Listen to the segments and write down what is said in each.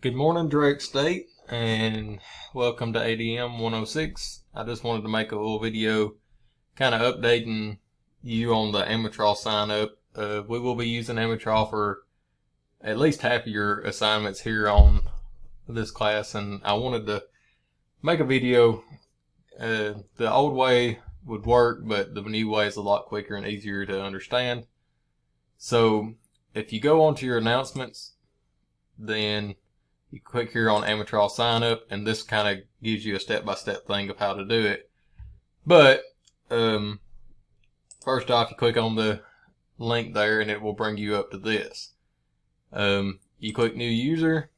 Good morning, Direct State, and welcome to ADM 106. I just wanted to make a little video kind of updating you on the amatrol sign up. We will be using amatrol for at least half of your assignments here on this class, and I wanted to make a video. The old way would work, but the new way is a lot quicker and easier to understand. So if you go onto your announcements, then you click here on amatrol sign up, and this kind of gives you a step-by-step thing of how to do it. But first off, you click on the link there and it will bring you up to this. You click new user,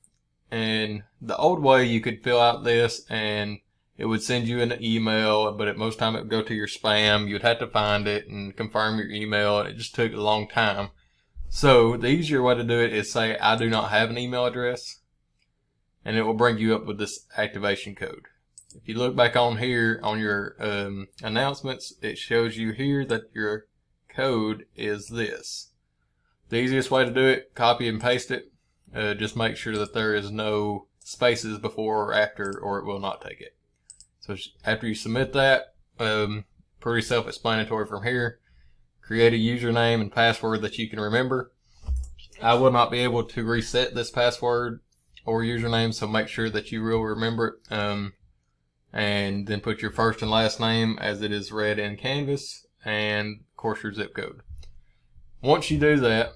and the old way you could fill out this and it would send you an email, but at most time it would go to your spam. You'd have to find it and confirm your email, and it just took a long time. So the easier way to do it is say I do not have an email address, and it will bring you up with this activation code. If you look back on here on your announcements, it shows you here that your code is this. The easiest way to do it, copy and paste it. Just make sure that there is no spaces before or after, or it will not take it. So after you submit that, pretty self-explanatory from here. Create a username and password that you can remember. I will not be able to reset this password or username, so make sure that you will remember it. And then put your first and last name as it is read in Canvas, and of course your zip code. Once you do that,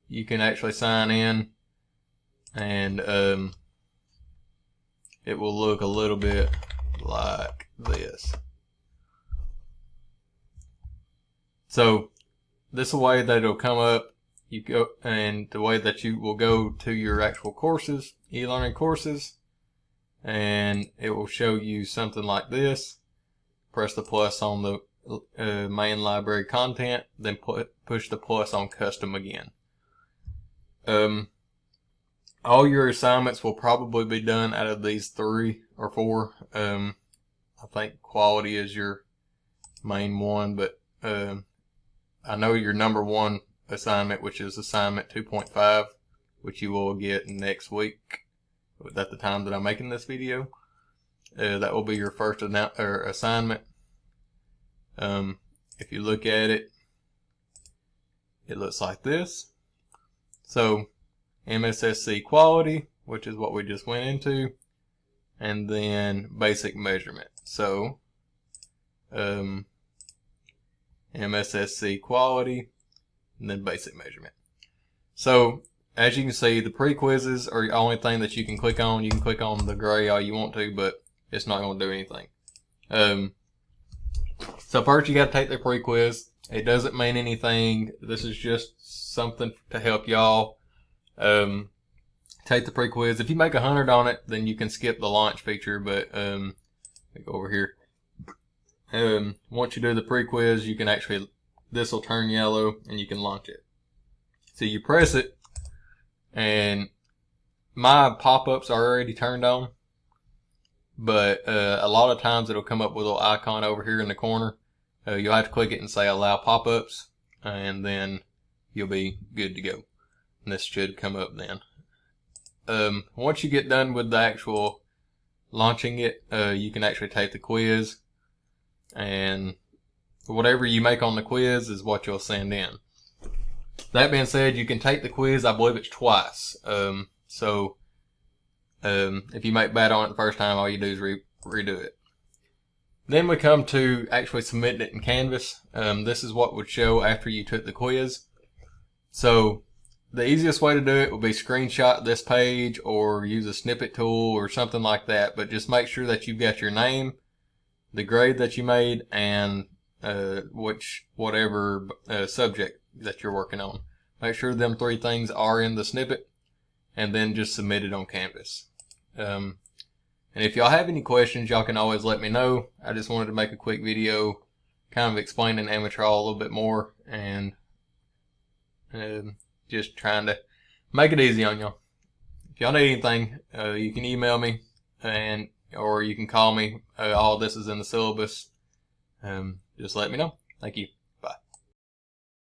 you can actually sign in, and it will look a little bit like this. So this is the way that it'll come up. You go, and the way that you will go to your actual courses, e-learning courses, and it will show you something like this. Press the plus on the main library content, then push the plus on custom again. All your assignments will probably be done out of these 3 or 4. I think quality is your main one, but I know your number 1 assignment, which is assignment 2.5, which you will get next week at the time that I'm making this video. That will be your first assignment. If you look at it, it looks like this. So MSSC quality, which is what we just went into, and then basic measurement. So MSSC quality, and then basic measurement. So as you can see, the pre-quizzes are the only thing that you can click on. You can click on the gray all you want to, but it's not going to do anything. So first you got to take the pre-quiz. It doesn't mean anything. This is just something to help y'all. Take the pre-quiz. If you make 100 on it, then you can skip the launch feature, but let me go over here. Once you do the pre-quiz, you can actually, this will turn yellow and you can launch it. So you press it, and my pop-ups are already turned on, but a lot of times it'll come up with a little icon over here in the corner. You'll have to click it and say allow pop-ups, and then you'll be good to go. And this should come up then. Once you get done with the actual launching it, you can actually take the quiz, and whatever you make on the quiz is what you'll send in. That being said, you can take the quiz, I believe it's twice. So if you make bad on it the first time, all you do is redo it. Then we come to actually submitting it in Canvas. This is what would show after you took the quiz. So the easiest way to do it would be screenshot this page or use a snippet tool or something like that. But just make sure that you've got your name, the grade that you made, and whatever subject that you're working on. Make sure them 3 things are in the snippet, and then just submit it on Canvas. And if y'all have any questions, y'all can always let me know. I just wanted to make a quick video kind of explaining amatrol a little bit more, and just trying to make it easy on y'all. If y'all need anything, you can email me, or you can call me. All this is in the syllabus. Just let me know. Thank you.